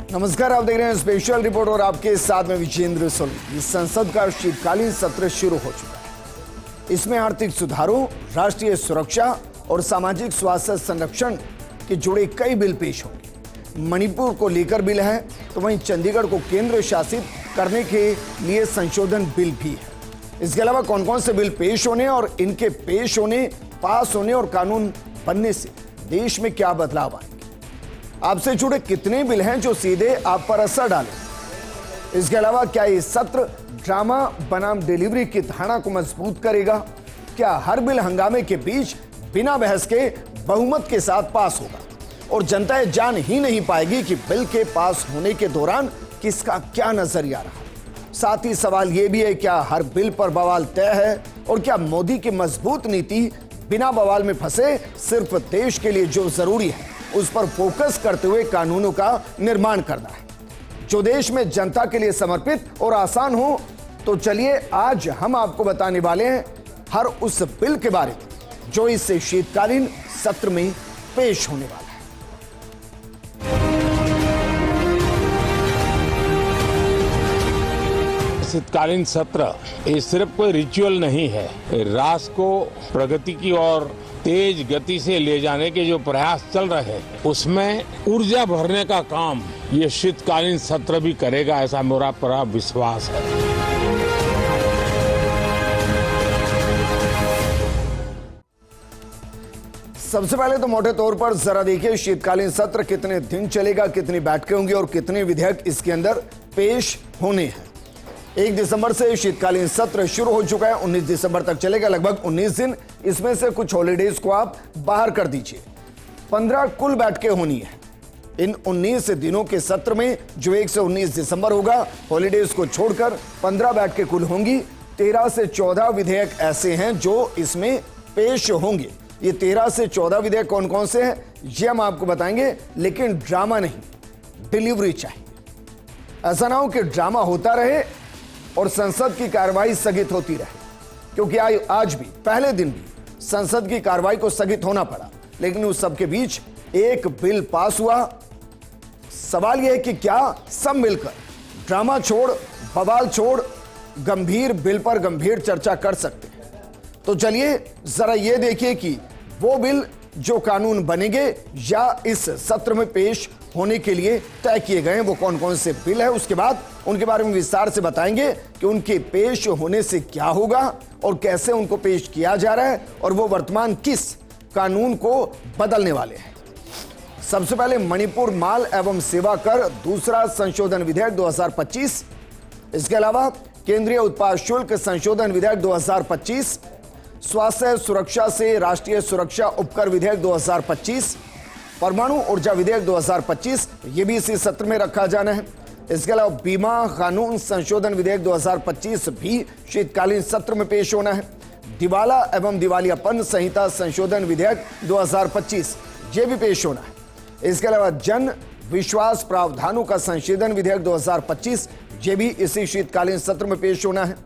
नमस्कार, आप देख रहे हैं स्पेशल रिपोर्ट और आपके साथ में विजेंद्र सोलंकी। संसद का शीतकालीन सत्र शुरू हो चुका है। इसमें आर्थिक सुधारों, राष्ट्रीय सुरक्षा और सामाजिक स्वास्थ्य संरक्षण के जुड़े कई बिल पेश होंगे। मणिपुर को लेकर बिल है, तो वहीं चंडीगढ़ को केंद्र शासित करने के लिए संशोधन बिल भी है। इसके अलावा कौन कौन से बिल पेश होने और इनके पेश होने, पास होने और कानून बनने से देश में क्या बदलाव आएंगे, आपसे जुड़े कितने बिल हैं जो सीधे आप पर असर डालें। इसके अलावा क्या ये सत्र ड्रामा बनाम डिलीवरी की धारणा को मजबूत करेगा? क्या हर बिल हंगामे के बीच बिना बहस के बहुमत के साथ पास होगा और जनता ये जान ही नहीं पाएगी कि बिल के पास होने के दौरान किसका क्या नजरिया रहा? साथ ही सवाल यह भी है, क्या हर बिल पर बवाल तय है और क्या मोदी की मजबूत नीति बिना बवाल में फंसे सिर्फ देश के लिए जो जरूरी है उस पर फोकस करते हुए कानूनों का निर्माण करना है, जो देश में जनता के लिए समर्पित और आसान हो? तो चलिए आज हम आपको बताने वाले हैं हर उस बिल के बारे में जो इस शीतकालीन सत्र में पेश होने वाला है। शीतकालीन सत्र ये सिर्फ कोई रिचुअल नहीं है। राष्ट्र को प्रगति की ओर तेज गति से ले जाने के जो प्रयास चल रहे हैं उसमें ऊर्जा भरने का काम ये शीतकालीन सत्र भी करेगा, ऐसा मेरा पूरा विश्वास है। सबसे पहले तो मोटे तौर पर जरा देखिए शीतकालीन सत्र कितने दिन चलेगा, कितनी बैठकें होंगी और कितने विधेयक इसके अंदर पेश होने हैं। 1 दिसंबर से शीतकालीन सत्र शुरू हो चुका है, 19 दिसंबर तक चलेगा, लगभग 19 दिन। इसमें से कुछ हॉलीडेज को आप बाहर कर दीजिए। 15 कुल बैठकें होनी है इन 19 दिनों के सत्र में, जो 1 से 19 दिसंबर होगा। हॉलीडेज को छोड़कर 15 बैठकें कुल होंगी। 13 से 14 विधेयक ऐसे हैं जो इसमें पेश होंगे। ये 13 से 14 विधेयक कौन कौन से हैं ये हम आपको बताएंगे, लेकिन ड्रामा नहीं, डिलीवरी चाहिए। ऐसा ना हो कि ड्रामा होता रहे और संसद की कार्रवाई स्थगित होती रहे, क्योंकि आज भी पहले दिन भी संसद की कार्रवाई को स्थगित होना पड़ा, लेकिन उस सब के बीच एक बिल पास हुआ। सवाल यह है कि क्या सब मिलकर ड्रामा छोड़, बवाल छोड़, गंभीर बिल पर गंभीर चर्चा कर सकते हैं? तो चलिए जरा यह देखिए कि वो बिल जो कानून बनेंगे या इस सत्र में पेश होने के लिए तय किए गए हैं वो कौन कौन से बिल है। उसके बाद उनके बारे में विस्तार से बताएंगे कि उनके पेश होने से क्या होगा और कैसे उनको पेश किया जा रहा है और वो वर्तमान किस कानून को बदलने वाले हैं। सबसे पहले मणिपुर माल एवं सेवा कर दूसरा संशोधन विधेयक 2025, इसके अलावा केंद्रीय उत्पाद शुल्क संशोधन विधेयक 2025, स्वास्थ्य सुरक्षा से राष्ट्रीय सुरक्षा उपकर विधेयक 2025, परमाणु ऊर्जा विधेयक 2025, ये भी इसी सत्र में रखा जाना है। इसके अलावा बीमा कानून संशोधन विधेयक 2025 भी शीतकालीन सत्र में पेश होना है। दिवाला एवं दिवालियापन संहिता संशोधन विधेयक 2025, ये भी पेश होना है। इसके अलावा जन विश्वास प्रावधानों का संशोधन विधेयक 2025, ये भी इसी शीतकालीन सत्र में पेश होना है।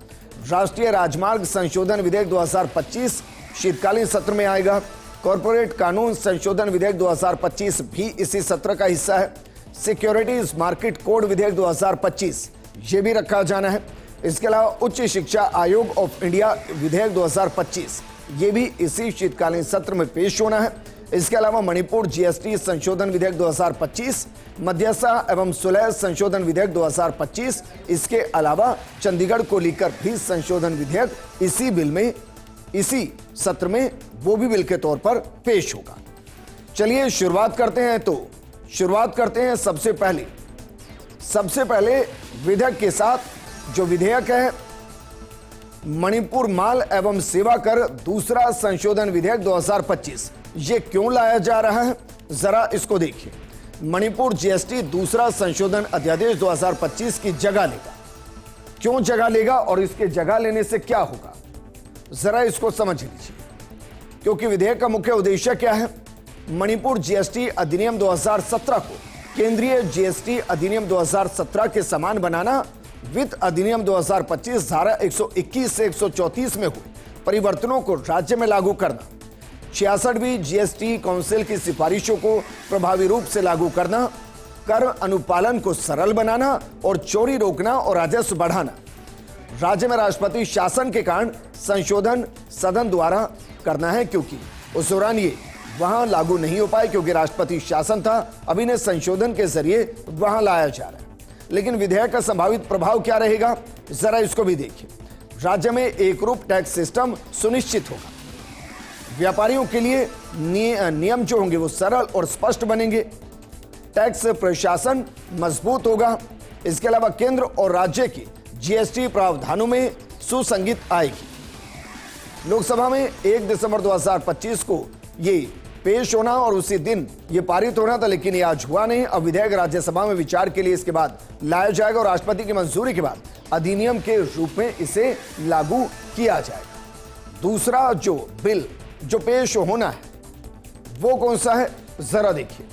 राष्ट्रीय राजमार्ग संशोधन विधेयक 2025 शीतकालीन सत्र में आएगा। कॉर्पोरेट कानून संशोधन विधेयक 2025 भी इसी सत्र का हिस्सा है। सिक्योरिटीज मार्केट कोड विधेयक 2025, ये भी रखा जाना है। इसके अलावा उच्च शिक्षा आयोग ऑफ इंडिया विधेयक 2025, ये भी इसी शीतकालीन सत्र में पेश होना है। इसके अलावा मणिपुर जीएसटी संशोधन विधेयक 2025, मध्यस्थता एवं सुलह संशोधन विधेयक 2025, इसके अलावा चंडीगढ़ को लेकर भी संशोधन विधेयक इसी बिल में, इसी सत्र में वो भी बिल के तौर पर पेश होगा। चलिए शुरुआत करते हैं। तो शुरुआत करते हैं सबसे पहले विधेयक के साथ। जो विधेयक है मणिपुर माल एवं सेवा कर दूसरा संशोधन विधेयक 2025, ये क्यों लाया जा रहा है जरा इसको देखिए। मणिपुर जीएसटी दूसरा संशोधन अध्यादेश 2025 की जगह लेगा। क्यों जगह लेगा और इसके जगह लेने से क्या होगा, जरा इसको समझ लीजिए। क्योंकि विधेयक का मुख्य उद्देश्य क्या है? मणिपुर जीएसटी अधिनियम 2017 को केंद्रीय जीएसटी अधिनियम 2017 के समान बनाना, वित्त अधिनियम 2025 धारा 121 से 134 में हुए परिवर्तनों को राज्य में लागू करना, 66वीं जीएसटी काउंसिल की सिफारिशों को प्रभावी रूप से लागू करना, कर अनुपालन को सरल बनाना और चोरी रोकना और राजस्व बढ़ाना। राज्य में राष्ट्रपति शासन के कारण संशोधन सदन द्वारा करना है, क्योंकि उस दौरान ये वहां लागू नहीं हो पाए क्योंकि राष्ट्रपति शासन था। अब इन्हें संशोधन के जरिए वहां लाया जा रहा है। लेकिन विधेयक का संभावित प्रभाव क्या रहेगा, जरा इसको भी देखिए। राज्य में एक रूप टैक्स सिस्टम सुनिश्चित होगा। व्यापारियों के लिए नियम जो होंगे वो सरल और स्पष्ट बनेंगे। टैक्स प्रशासन मजबूत होगा। इसके अलावा केंद्र और राज्य के जीएसटी प्रावधानों में सुसंगत आएगी। लोकसभा में 1 दिसंबर 2025 को ये पेश होना और उसी दिन ये पारित होना था, लेकिन ये आज हुआ नहीं। अब विधेयक राज्यसभा में विचार के लिए इसके बाद लाया जाएगा और राष्ट्रपति की मंजूरी के बाद अधिनियम के रूप में इसे लागू किया जाएगा। दूसरा जो बिल जो पेश होना है वो कौन सा है, जरा देखिए।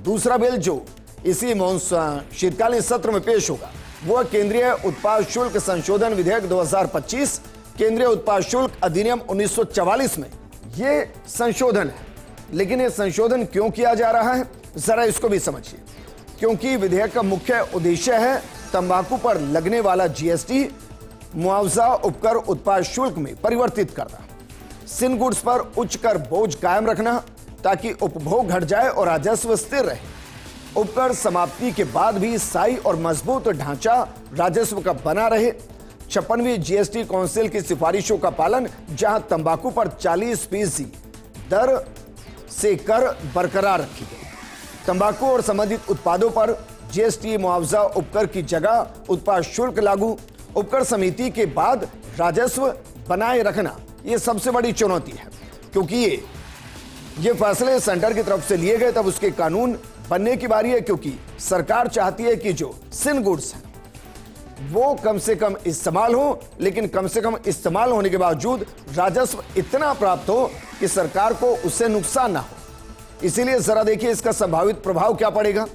दूसरा बिल जो इसी शीतकालीन सत्र में पेश होगा वो है केंद्रीय उत्पाद शुल्क संशोधन विधेयक 2025। केंद्रीय उत्पाद शुल्क अधिनियम 1944 में ये संशोधन है। लेकिन ये संशोधन क्यों किया जा रहा है, जरा इसको भी समझिए। क्योंकि विधेयक का मुख्य उद्देश्य है तंबाकू पर लगने वाला जीएसटी मुआवजा उपकर उत्पाद शुल्क में परिवर्तित करना, सिन गुड्स पर उच्च कर बोझ कायम रखना ताकि उपभोग घट जाए और राजस्व स्थिर रहे। उपकर समाप्ति के बाद भी स्थायी और मजबूत ढांचा राजस्व का बना रहे। 56वीं जीएसटी काउंसिल की सिफारिशों का पालन, जहां तंबाकू पर 40% दर से कर बरकरार रखी गई। तंबाकू और संबंधित उत्पादों पर जीएसटी मुआवजा उपकर की जगह उत्पाद शुल्क लागू। उपकर समिति के बाद राजस्व बनाए रखना यह सबसे बड़ी चुनौती है, क्योंकि ये फैसले सेंटर की तरफ से लिए गए तब उसके कानून बनने की बारी है। क्योंकि सरकार चाहती है कि जो सिन गुड्स हैं वो कम से कम इस्तेमाल हो, लेकिन कम से कम इस्तेमाल होने के बावजूद राजस्व इतना प्राप्त हो कि सरकार को उससे नुकसान ना हो। इसीलिए जरा देखिए इसका संभावित प्रभाव क्या पड़ेगा।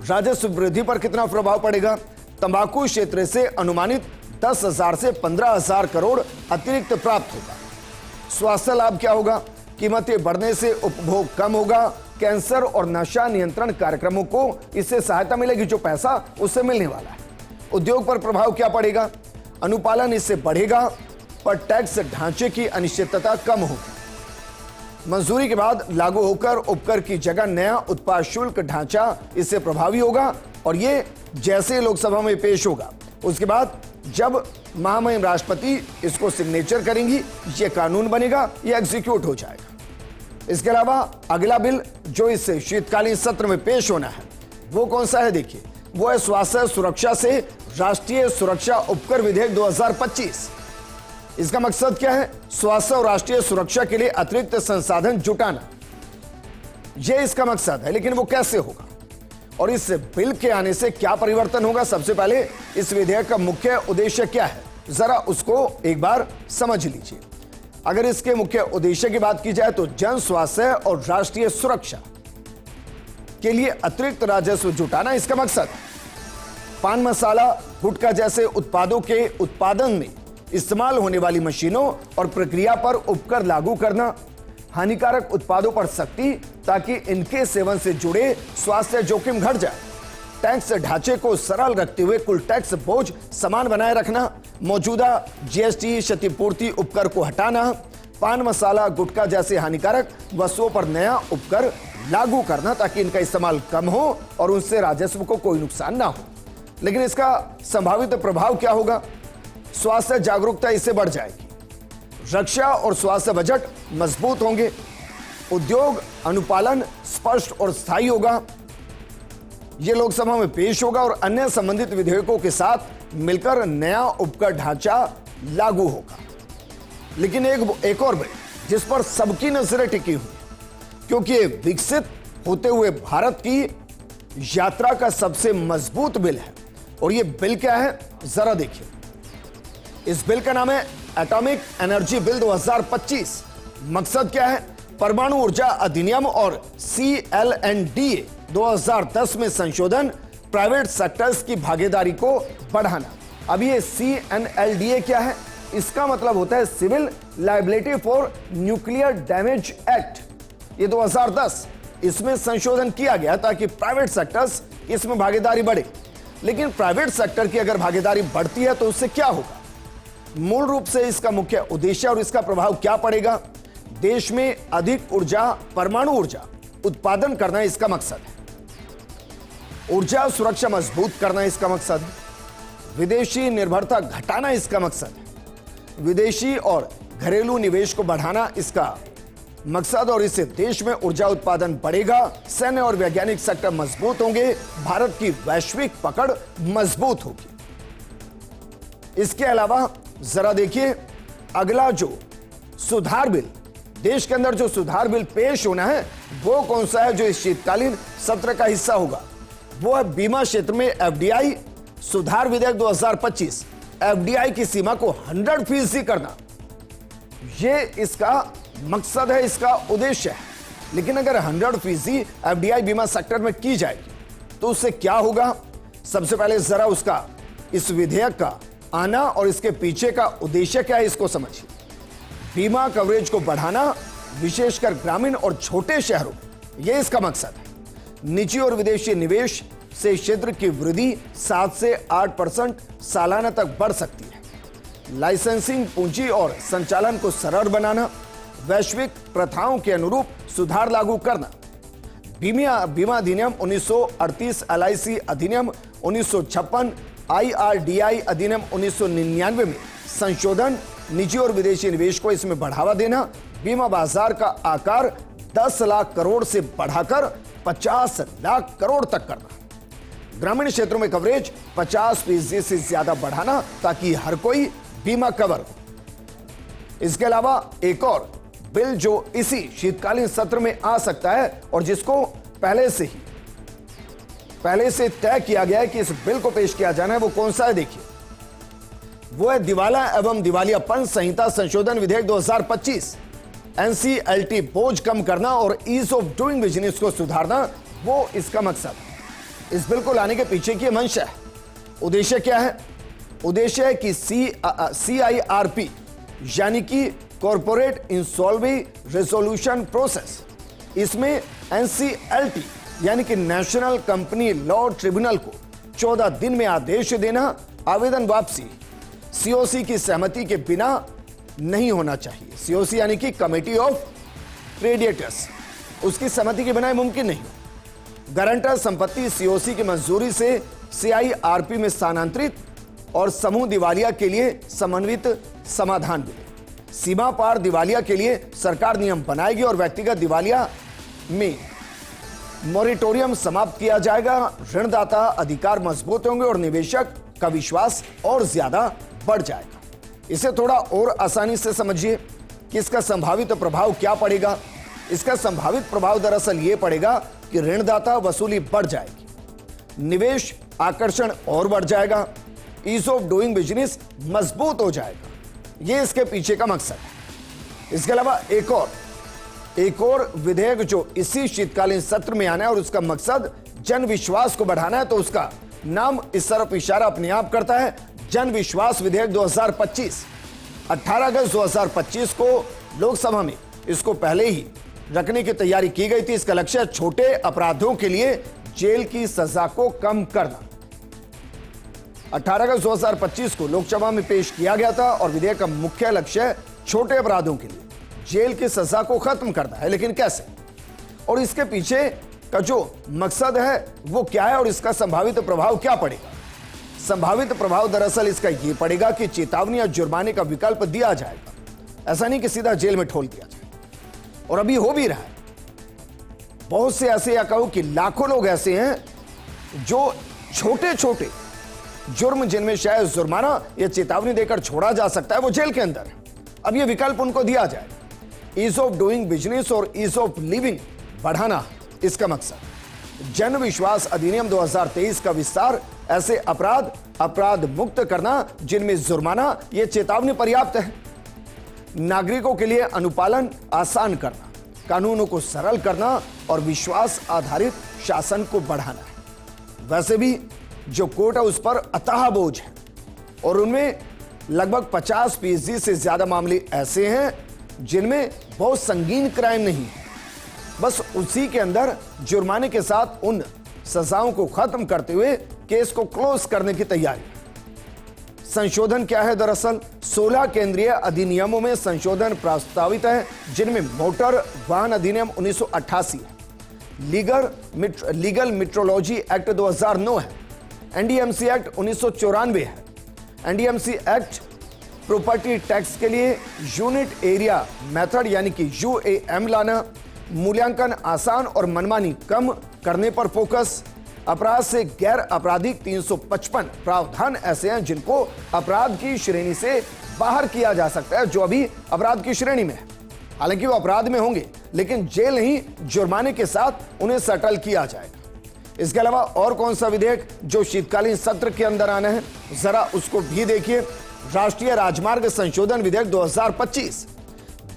राजस्व वृद्धि पर कितना प्रभाव पड़ेगा। तंबाकू क्षेत्र से अनुमानित 10,000 से 15,000 करोड़ अतिरिक्त प्राप्त होगा। स्वास्थ्य लाभ क्या होगा, कीमतें बढ़ने से उपभोग कम होगा। कैंसर और नशा नियंत्रण कार्यक्रमों को इससे सहायता मिलेगी, जो पैसा उससे मिलने वाला है। उद्योग पर प्रभाव क्या पड़ेगा, अनुपालन इससे बढ़ेगा, पर टैक्स ढांचे की अनिश्चितता कम होगी। मंजूरी के बाद लागू होकर उपकर की जगह नया उत्पाद शुल्क ढांचा इससे प्रभावी होगा और ये जैसे लोकसभा में पेश होगा उसके बाद जब महामहिम राष्ट्रपति इसको सिग्नेचर करेंगी ये कानून बनेगा, ये एग्जीक्यूट हो जाएगा। इसके अलावा अगला बिल जो इस शीतकालीन सत्र में पेश होना है वो कौन सा है, देखिए वो है स्वास्थ्य सुरक्षा से राष्ट्रीय सुरक्षा उपकर विधेयक 2025। इसका मकसद क्या है, स्वास्थ्य और राष्ट्रीय सुरक्षा के लिए अतिरिक्त संसाधन जुटाना, यह इसका मकसद है। लेकिन वो कैसे होगा और इस बिल के आने से क्या परिवर्तन होगा। सबसे पहले इस विधेयक का मुख्य उद्देश्य क्या है, जरा उसको एक बार समझ लीजिए। अगर इसके मुख्य उद्देश्य की बात की जाए तो जन स्वास्थ्य और राष्ट्रीय सुरक्षा के लिए अतिरिक्त राजस्व जुटाना इसका मकसद है। पान मसाला गुटखा जैसे उत्पादों के उत्पादन में इस्तेमाल होने वाली मशीनों और प्रक्रिया पर उपकर लागू करना, हानिकारक उत्पादों पर सख्ती ताकि इनके सेवन से जुड़े स्वास्थ्य जोखिम घट जाए, टैक्स ढांचे को सरल रखते हुए कुल टैक्स बोझ समान बनाए रखना, मौजूदा जीएसटी क्षतिपूर्ति उपकर को हटाना, पान मसाला गुटखा जैसे हानिकारक वस्तुओं पर नया उपकर लागू करना ताकि इनका इस्तेमाल कम हो और उनसे राजस्व को कोई नुकसान ना हो। लेकिन इसका संभावित प्रभाव क्या होगा, स्वास्थ्य जागरूकता इससे बढ़ जाएगी, रक्षा और स्वास्थ्य बजट मजबूत होंगे, उद्योग अनुपालन स्पष्ट और स्थायी होगा। यह लोकसभा में पेश होगा और अन्य संबंधित विधेयकों के साथ मिलकर नया उपकर ढांचा लागू होगा। लेकिन एक और बिल जिस पर सबकी नजरें टिकी हुई, क्योंकि ये विकसित होते हुए भारत की यात्रा का सबसे मजबूत बिल है। और ये बिल क्या है, जरा देखिए। इस बिल का नाम है एटॉमिक एनर्जी बिल 2025। मकसद क्या है, परमाणु ऊर्जा अधिनियम और CLNDA 2010 में संशोधन, प्राइवेट सेक्टर्स की भागीदारी को बढ़ाना। अब ये CNLDA क्या है, इसका मतलब होता है civil liability for nuclear damage act, ये 2010। इसमें संशोधन किया गया ताकि प्राइवेट सेक्टर्स इसमें भागीदारी बढ़े। लेकिन प्राइवेट सेक्टर की अगर भागीदारी बढ़ती है तो उससे क्या होगा? मूल रूप से इसका मुख्य उद्देश्य और इसका प्रभाव क्या पड़ेगा? देश में अधिक ऊर्जा, परमाणु ऊर्जा उत्पादन करना इसका मकसद है। ऊर्जा सुरक्षा मजबूत करना इसका मकसद है। विदेशी निर्भरता घटाना इसका मकसद है। विदेशी और घरेलू निवेश को बढ़ाना इसका मकसद, और इससे देश में ऊर्जा उत्पादन बढ़ेगा, सैन्य और वैज्ञानिक सेक्टर मजबूत होंगे, भारत की वैश्विक पकड़ मजबूत होगी। इसके अलावा जरा देखिए अगला जो सुधार बिल, देश के अंदर जो सुधार बिल पेश होना है वो कौन सा है जो इस शीतकालीन सत्र का हिस्सा होगा? वो है बीमा क्षेत्र में एफडीआई सुधार विधेयक 2025। एफडीआई की सीमा को 100% करना, ये इसका मकसद है, इसका उद्देश्य है। लेकिन अगर 100% एफडीआई बीमा सेक्टर में की जाएगी तो उससे क्या होगा? सबसे पहले जरा उसका, इस विधेयक का आना और इसके पीछे का उद्देश्य क्या है इसको समझिए। बीमा कवरेज को बढ़ाना, विशेषकर ग्रामीण और छोटे शहरों में, यह इसका मकसद है। निजी और विदेशी निवेश से क्षेत्र की वृद्धि 7 से 8% सालाना तक बढ़ सकती है। लाइसेंसिंग, पूंजी और संचालन को सरल बनाना, वैश्विक प्रथाओं के अनुरूप सुधार लागू करना, बीमा अधिनियम 1938, एलआईसी अधिनियम 1956, IRDAI अधिनियम 1999 में संशोधन, निजी और विदेशी निवेश को इसमें बढ़ावा देना, बीमा बाजार का आकार 10 लाख करोड़ से बढ़ाकर 50 लाख करोड़ तक करना, ग्रामीण क्षेत्रों में कवरेज 50% से ज्यादा बढ़ाना ताकि हर कोई बीमा कवर हो। इसके अलावा एक और बिल जो इसी शीतकालीन सत्र में आ सकता है और जिसको पहले से तय किया गया है कि इस बिल को पेश किया जाना है, वो कौन सा है? देखिए, वो है दिवाला एवं दिवालियापन संहिता संशोधन विधेयक 2025। एनसीएलटी बोझ कम करना और ईज ऑफ डूइंग बिजनेस को सुधारना, वो इसका मकसद है। इस बिल को लाने के पीछे की मंशा है। उद्देश्य क्या है? उद्देश्य है कि CIRP यानी कि कॉर्पोरेट इंसॉल्वेंसी रेजोल्यूशन प्रोसेस, इसमें NCLT यानी कि नेशनल कंपनी लॉ ट्रिब्यूनल को 14 दिन में आदेश देना, आवेदन वापसी COC की सहमति के बिना नहीं होना चाहिए। COC यानी कि कमेटी ऑफ क्रेडिटर्स, उसकी सहमति के बिना मुमकिन नहीं हो। गारंटर संपत्ति COC की मंजूरी से CIRP में स्थानांतरित और समूह दिवालिया के लिए समन्वित समाधान मिले। सीमा पार दिवालिया के लिए सरकार नियम बनाएगी और व्यक्तिगत दिवालिया में मॉरिटोरियम समाप्त किया जाएगा। ऋणदाता अधिकार मजबूत होंगे और निवेशक का विश्वास और ज्यादा बढ़ जाएगा। इसे थोड़ा और आसानी से समझिए कि इसका संभावित प्रभाव क्या पड़ेगा। इसका संभावित प्रभाव दरअसल यह पड़ेगा कि ऋणदाता वसूली बढ़ जाएगी, निवेश आकर्षण और बढ़ जाएगा, ईज ऑफ डूइंग बिजनेस मजबूत हो जाएगा। यह इसके पीछे का मकसद है। इसके अलावा एक और विधेयक जो इसी शीतकालीन सत्र में आना है और उसका मकसद जन विश्वास को बढ़ाना है, तो उसका नाम इस तरफ इशारा अपने आप करता है, जन विश्वास विधेयक 2025। 18 अगस्त 2025 को लोकसभा में इसको पहले ही रखने की तैयारी की गई थी। इसका लक्ष्य छोटे अपराधों के लिए जेल की सजा को कम करना। 18 अगस्त 2025 को लोकसभा में पेश किया गया था और विधेयक का मुख्य लक्ष्य छोटे अपराधों के लिए जेल की सजा को खत्म करना है। लेकिन कैसे और इसके पीछे का जो मकसद है वो क्या है और इसका संभावित प्रभाव क्या पड़ेगा? संभावित प्रभाव दरअसल इसका यह पड़ेगा कि चेतावनी या जुर्माने का विकल्प दिया जाएगा। ऐसा नहीं कि सीधा जेल में ठोल दिया जाए, और अभी हो भी रहा है। बहुत से ऐसे, या कहूं कि लाखों लोग ऐसे हैं जो छोटे छोटे जुर्म जिनमें शायद जुर्माना या चेतावनी देकर छोड़ा जा सकता है, वो जेल के अंदर है। अब यह विकल्प उनको दिया जाए। ईज ऑफ डूइंग बिजनेस और ईज ऑफ लिविंग बढ़ाना इसका मकसद। जन विश्वास अधिनियम 2023 का विस्तार, ऐसे अपराध मुक्त करना जिनमें जुर्माना या चेतावनी पर्याप्त है। नागरिकों के लिए अनुपालन आसान करना, कानूनों को सरल करना और विश्वास आधारित शासन को बढ़ाना है। वैसे भी जो कोर्ट है उस पर अथाह बोझ है और उनमें लगभग 50% से ज्यादा मामले ऐसे हैं जिनमें बहुत संगीन क्राइम नहीं है। बस उसी के अंदर जुर्माने के साथ उन सजाओं को खत्म करते हुए केस को क्लोज करने की तैयारी। संशोधन क्या है? दरअसल 16 केंद्रीय अधिनियमों में संशोधन प्रस्तावित है, जिनमें मोटर वाहन अधिनियम 1988 है, लीगल मेट्रोलॉजी एक्ट 2009 है, एनडीएमसी एक्ट 1994 है, एनडीएमसी एक्ट प्रॉपर्टी टैक्स के लिए यूनिट एरिया मेथड यानी कि यूएएम लाना, मूल्यांकन आसान और मनमानी कम करने पर फोकस, अपराध से गैर आपराधिक 355 प्रावधान ऐसे हैं जिनको अपराध की श्रेणी से बाहर किया जा सकता है, जो अभी अपराध की श्रेणी में है। हालांकि वो अपराध में होंगे, लेकिन जेल नहीं, जुर्माने के साथ उन्हें सेटल किया जाएगा। इसके अलावा और कौन सा विधेयक जो शीतकालीन सत्र के अंदर आना है, जरा उसको भी देखिए। राष्ट्रीय राजमार्ग संशोधन विधेयक 2025,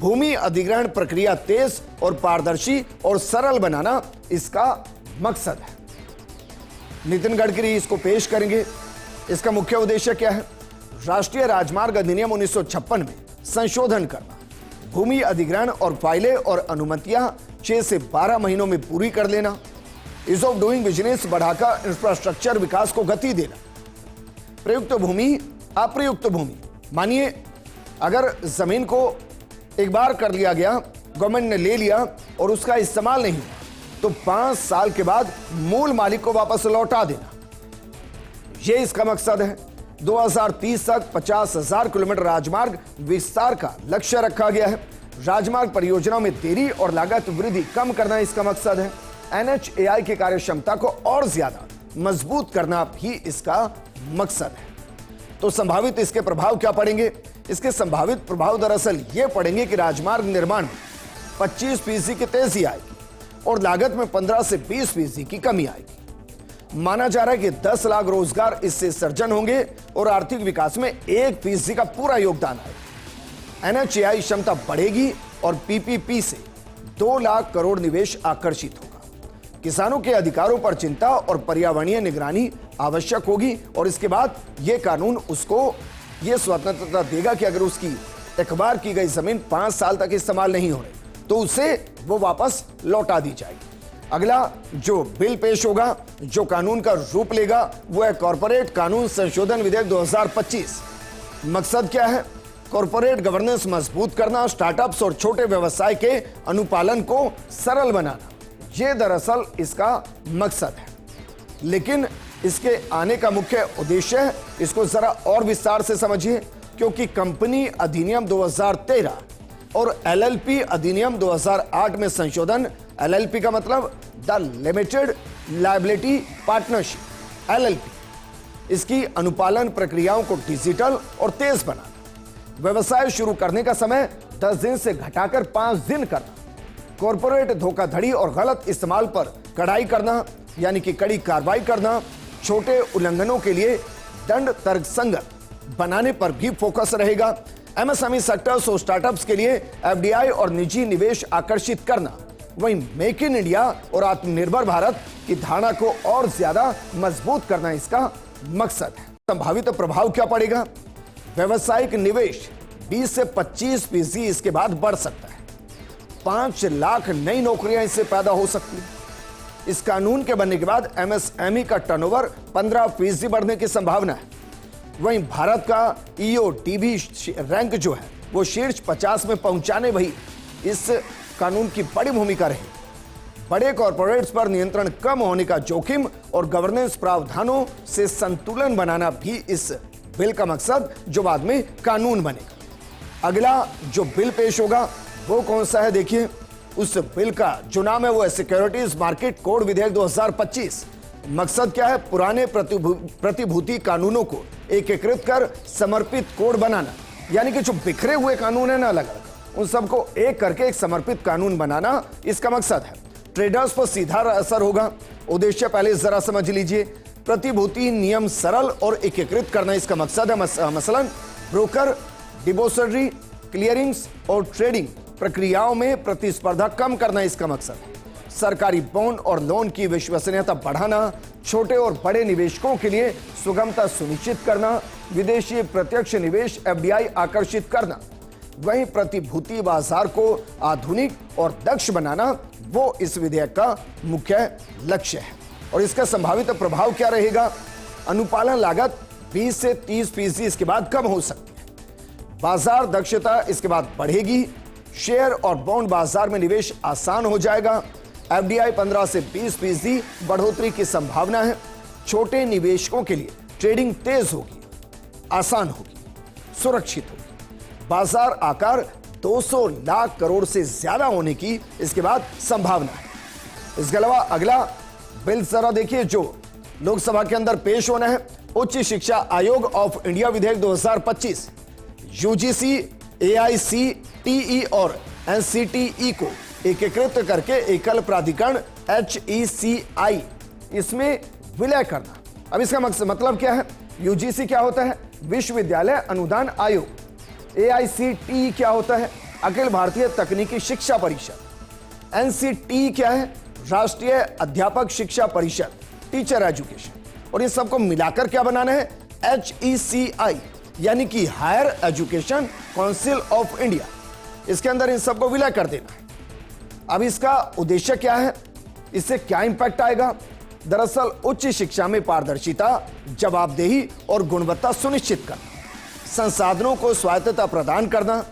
भूमि अधिग्रहण प्रक्रिया तेज और पारदर्शी और सरल बनाना इसका मकसद है। नितिन गडकरी इसको पेश करेंगे। इसका मुख्य उद्देश्य क्या है? राष्ट्रीय राजमार्ग अधिनियम 1956 में संशोधन करना, भूमि अधिग्रहण और फाइलें और अनुमतियां 6 से 12 महीनों में पूरी कर लेना, ईज ऑफ डूइंग बिजनेस बढ़ाकर इंफ्रास्ट्रक्चर विकास को गति देना, प्रयुक्त भूमि अप्रयुक्त भूमि, मानिए अगर जमीन को एक बार कर लिया गया, गवर्नमेंट ने ले लिया और उसका इस्तेमाल नहीं हुआ, तो 5 साल के बाद मूल मालिक को वापस लौटा देना, यह इसका मकसद है। 2030 तक 50,000 किलोमीटर राजमार्ग विस्तार का लक्ष्य रखा गया है। राजमार्ग परियोजनाओं में देरी और लागत वृद्धि कम करना इसका मकसद है। एनएचएआई की कार्यक्षमता को और ज्यादा मजबूत करना भी इसका मकसद है। तो संभावित इसके प्रभाव क्या पड़ेंगे? इसके संभावित प्रभाव दरअसल ये पड़ेंगे कि राजमार्ग निर्माण में 25% की तेजी आएगी और लागत में 15 से 20% की कमी आएगी। माना जा रहा है कि 10 लाख रोजगार इससे सृजन होंगे और आर्थिक विकास में 1% का पूरा योगदान आएगा। एनएचएआई क्षमता बढ़ेगी और पीपीपी से 2 लाख करोड़ निवेश आकर्षित होगा। किसानों के अधिकारों पर चिंता और पर्यावरणीय निगरानी आवश्यक होगी और इसके बाद यह कानून उसको यह स्वतंत्रता देगा कि अगर उसकी एकबार की गई जमीन 5 साल तक इस्तेमाल नहीं हो रही तो उसे वो वापस लौटा दी जाएगी। अगला जो बिल पेश होगा, जो कानून का रूप लेगा, वो है कॉर्पोरेट कानून संशोधन विधेयक 2025। मकसद क्या है? कॉर्पोरेट गवर्नेंस मजबूत करना, स्टार्टअप्स और छोटे व्यवसाय के अनुपालन को सरल बनाना, यह दरअसल इसका मकसद है। लेकिन इसके आने का मुख्य उद्देश्य है, इसको जरा और विस्तार से समझिए, क्योंकि कंपनी अधिनियम 2013 और एलएलपी अधिनियम 2008 में संशोधन, एलएलपी का मतलब the limited liability partnership, LLP, इसकी अनुपालन प्रक्रियाओं को डिजिटल और तेज बनाना, व्यवसाय शुरू करने का समय 10 दिन से घटाकर 5 दिन करना, कॉर्पोरेट धोखाधड़ी और गलत इस्तेमाल पर कड़ाई करना यानी कि कड़ी कार्रवाई करना, छोटे उल्लंघनों के लिए दंड तर्कसंगत बनाने पर भी फोकस रहेगा। एमएसएमई सेक्टर्स और स्टार्टअप्स के लिए एफडीआई और निजी निवेश आकर्षित करना, वहीं मेक इन इंडिया और आत्मनिर्भर भारत की धारणा को और ज्यादा मजबूत करना इसका मकसद है। संभावित प्रभाव क्या पड़ेगा? व्यवसायिक निवेश 20 से 25% इसके बाद बढ़ सकता है। 5 लाख नई नौकरियां इससे पैदा हो सकती हैं। इस कानून के बनने के बाद एमएसएमई का टर्नओवर 15% बढ़ने की संभावना है। वहीं भारत का ईओटीबी रैंक जो है वो शीर्ष 50 में पहुंचाने वही इस कानून की बड़ी भूमिका रही। बड़े कॉर्पोरेट्स पर नियंत्रण कम होने का जोखिम और गवर्नेंस प्रावधानों से संतुलन बनाना भी इस बिल का मकसद, जो बाद में कानून बनेगा। अगला जो बिल पेश होगा वो कौन सा है? देखिए, उस बिल का जो नाम है वो है सिक्योरिटीज मार्केट कोड विधेयक 2025। मकसद क्या है? पुराने प्रतिभूति कानूनों को एकीकृत कर समर्पित कोड बनाना, यानी कि जो बिखरे हुए कानून है ना अलग अलग, उन सबको एक करके एक समर्पित कानून बनाना इसका मकसद है। ट्रेडर्स पर सीधा असर होगा। उद्देश्य पहले जरा समझ लीजिए। प्रतिभूति नियम सरल और एकीकृत करना इसका मकसद है। मसलन ब्रोकर, डिपॉजिटरी, क्लियरिंग्स और ट्रेडिंग प्रक्रियाओं में प्रतिस्पर्धा कम करना इसका मकसद है। सरकारी बॉन्ड और लोन की विश्वसनीयता बढ़ाना, छोटे और बड़े निवेशकों के लिए सुगमता सुनिश्चित करना, विदेशी प्रत्यक्ष निवेश एफडीआई आकर्षित करना, वहीं प्रतिभूति बाजार को आधुनिक और दक्ष बनाना, वो इस विधेयक का मुख्य लक्ष्य है। और इसका संभावित प्रभाव क्या रहेगा? अनुपालन लागत 20 से 30% इसके बाद कम हो सकती है। बाजार दक्षता इसके बाद बढ़ेगी। शेयर और बॉन्ड बाजार में निवेश आसान हो जाएगा। एफडीआई 15 से 20% बढ़ोतरी की संभावना है। छोटे निवेशकों के लिए ट्रेडिंग तेज होगी, आसान होगी, सुरक्षित होगी। बाजार आकार 200 लाख करोड़ से ज्यादा होने की इसके बाद संभावना है। इसके अलावा अगला बिल जरा देखिए जो लोकसभा के अंदर पेश होना है। उच्च शिक्षा आयोग ऑफ इंडिया विधेयक 2025 यूजीसी, एआईसीटीई और एनसीटीई को एकीकृत करके एकल प्राधिकरण HECI इसमें विलय करना। अब इसका मतलब क्या है? यूजीसी क्या होता है? विश्वविद्यालय अनुदान आयोग। एआईसीटीई क्या होता है? अखिल भारतीय तकनीकी शिक्षा परिषद। एनसीटीई क्या है? राष्ट्रीय अध्यापक शिक्षा परिषद, टीचर एजुकेशन। और इन सबको मिलाकर क्या बनाना है? HECI यानी कि higher education council of India. इसके अंदर इन सबको विलय कर देना है। अब इसका उद्देश्य क्या है? इससे क्या इंपैक्ट आएगा? दरअसल उच्च शिक्षा में पारदर्शिता, जवाबदेही और गुणवत्ता सुनिश्चित करना, संसाधनों को स्वायत्तता प्रदान करना,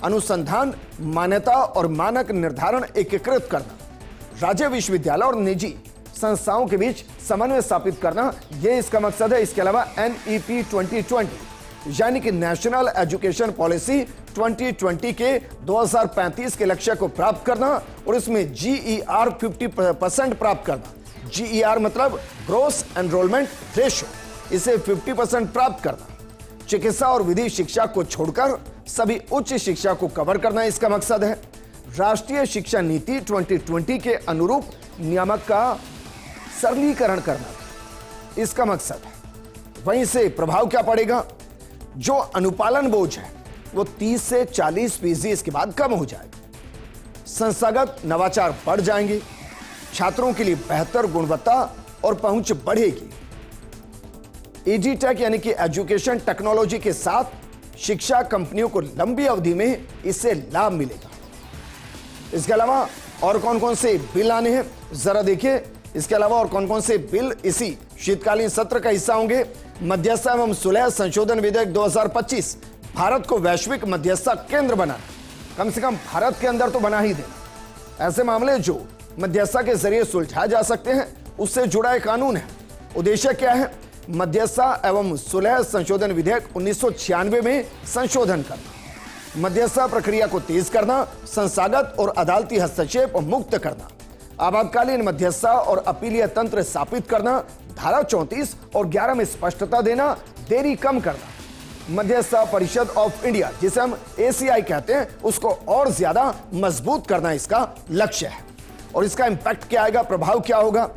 अनुसंधान, मान्यता और मानक निर्धारण एकीकृत करना, राज्य विश्वविद्यालय और निजी संस्थाओं के बीच समन्वय स्थापित करना, यह इसका मकसद है। इसके अलावा NEP 2020 यानी कि नेशनल एजुकेशन पॉलिसी 2020 के 2035 के लक्ष्य को प्राप्त करना और इसमें GER 50% प्राप्त करना। GER मतलब ग्रोस एनरोलमेंट रेशो, इसे 50% प्राप्त करना। चिकित्सा और विधि शिक्षा को छोड़कर सभी उच्च शिक्षा को कवर करना इसका मकसद है। राष्ट्रीय शिक्षा नीति 2020 के अनुरूप नियामक का सरलीकरण करना इसका मकसद है। वहीं से प्रभाव क्या पड़ेगा? जो अनुपालन बोझ है वो 30 से 40% इसके बाद कम हो जाएगा। संस्थागत नवाचार बढ़ जाएंगे। छात्रों के लिए बेहतर गुणवत्ता और पहुंच बढ़ेगी। EdTech यानी कि एजुकेशन टेक्नोलॉजी के साथ शिक्षा कंपनियों को लंबी अवधि में इससे लाभ मिलेगा। इसके अलावा और कौन कौन से बिल आने हैं जरा देखिए। इसके अलावा और कौन कौन से बिल इसी शीतकालीन सत्र का हिस्सा होंगे? मध्यस्थता एवं सुलह संशोधन विधेयक 2025 भारत को वैश्विक मध्यस्थता केंद्र बनाना, कम से कम भारत के अंदर तो बना ही देना। ऐसे मामले जो मध्यस्थता के जरिए सुलझाए जा सकते हैं उससे जुड़ा एक कानून है। उद्देश्य क्या है? मध्यस्थता एवं सुलह संशोधन विधेयक 1996 में संशोधन करना, मध्यस्थता प्रक्रिया को तेज करना, संस्थागत और अदालती हस्तक्षेप मुक्त करना, आपातकालीन मध्यस्थता और अपीलीय तंत्र स्थापित करना, धारा 34 और 11 में स्पष्टता देना, देरी कम करना, मध्यस्थता परिषद ऑफ इंडिया जिसे हम ACI कहते हैं उसको और ज्यादा मजबूत करना इसका लक्ष्य है। और इसका इंपैक्ट क्या आएगा? प्रभाव क्या होगा?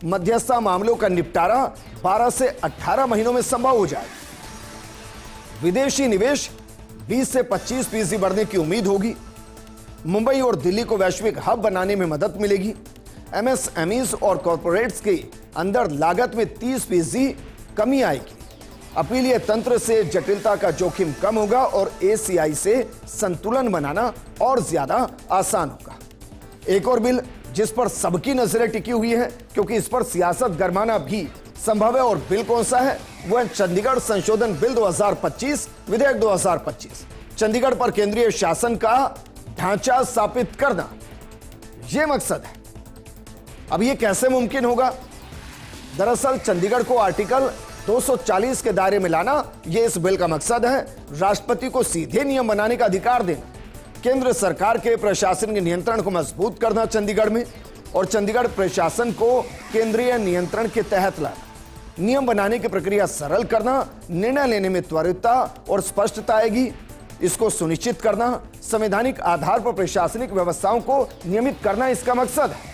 मध्यस्थता मामलों का निपटारा 12 से 18 महीनों में संभव हो जाएगा। विदेशी निवेश 20 से 25% बढ़ने की उम्मीद होगी। मुंबई और दिल्ली को वैश्विक हब बनाने में मदद मिलेगी। MSMEs और कॉर्पोरेट्स के अंदर लागत में 30% कमी आएगी। अपीलीय तंत्र से जटिलता का जोखिम कम होगा और ACI से संतुलन बनाना और ज्यादा आसान होगा। एक और बिल जिस पर सबकी नजरें टिकी हुई है क्योंकि इस पर सियासत गरमाना भी संभव है, और बिल कौन सा है? वो है चंडीगढ़ संशोधन बिल 2025 विधेयक 2025। चंडीगढ़ पर केंद्रीय शासन का ढांचा स्थापित करना, यह मकसद है। अब यह कैसे मुमकिन होगा? दरअसल चंडीगढ़ को आर्टिकल 240 के दायरे में लाना, यह इस बिल का मकसद है। राष्ट्रपति को सीधे नियम बनाने का अधिकार देना, केंद्र सरकार के प्रशासनिक नियंत्रण को मजबूत करना चंडीगढ़ में, और चंडीगढ़ प्रशासन को केंद्रीय नियंत्रण के तहत लाना, नियम बनाने की प्रक्रिया सरल करना, निर्णय लेने में त्वरितता और स्पष्टता आएगी, इसको सुनिश्चित करना, संवैधानिक आधार पर प्रशासनिक व्यवस्थाओं को नियमित करना इसका मकसद है।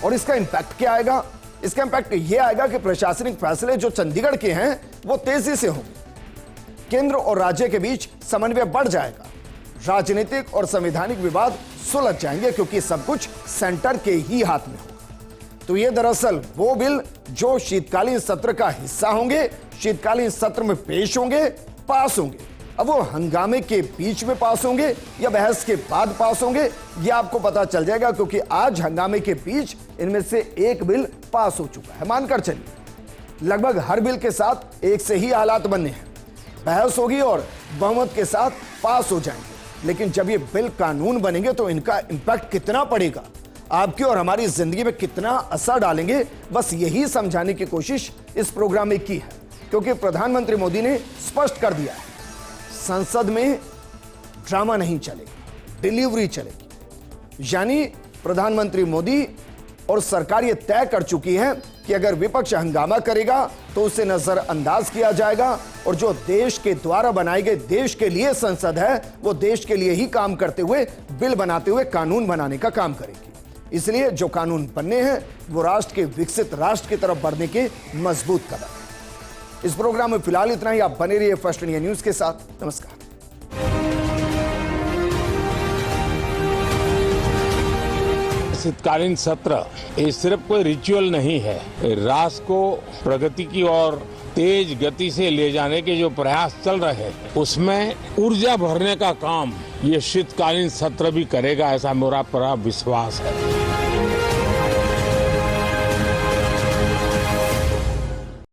और इसका इंपैक्ट क्या आएगा? इसका इंपैक्ट यह आएगा कि प्रशासनिक फैसले जो चंडीगढ़ के हैं वो तेजी से होंगे। केंद्र और राज्य के बीच समन्वय बढ़ जाएगा। राजनीतिक और संवैधानिक विवाद सुलझ जाएंगे क्योंकि सब कुछ सेंटर के ही हाथ में होगा। तो ये दरअसल वो बिल जो शीतकालीन सत्र का हिस्सा होंगे, शीतकालीन सत्र में पेश होंगे, पास होंगे अब वो हंगामे के बीच में पास होंगे या बहस के बाद पास होंगे, ये आपको पता चल जाएगा, क्योंकि आज हंगामे के बीच इनमें से एक बिल पास हो चुका है। मानकर चलिए लगभग हर बिल के साथ एक से ही हालात बनने हैं, बहस होगी और बहुमत के साथ पास हो जाएंगे। लेकिन जब ये बिल कानून बनेंगे तो इनका इंपैक्ट कितना पड़ेगा, आपकी और हमारी जिंदगी में कितना असर डालेंगे, बस यही समझाने की कोशिश इस प्रोग्राम में की है। क्योंकि प्रधानमंत्री मोदी ने स्पष्ट कर दिया है, संसद में ड्रामा नहीं चलेगा, डिलीवरी चलेगी। यानी प्रधानमंत्री मोदी और सरकार ये तय कर चुकी है कि अगर विपक्ष हंगामा करेगा तो उसे नजरअंदाज किया जाएगा, और जो देश के द्वारा बनाए गए देश के लिए संसद है वो देश के लिए ही काम करते हुए, बिल बनाते हुए कानून बनाने का काम करेगी। इसलिए जो कानून बनने हैं वो राष्ट्र के विकसित राष्ट्र की तरफ बढ़ने के मजबूत कदम है। इस प्रोग्राम में फिलहाल इतना ही। आप बने रहिए फर्स्ट इंडिया न्यूज के साथ। नमस्कार। शीतकालीन सत्र ये सिर्फ कोई रिचुअल नहीं है, राष्ट्र को प्रगति की ओर तेज गति से ले जाने के जो प्रयास चल रहे हैं उसमें ऊर्जा भरने का काम ये शीतकालीन सत्र भी करेगा, ऐसा मेरा पूरा विश्वास है।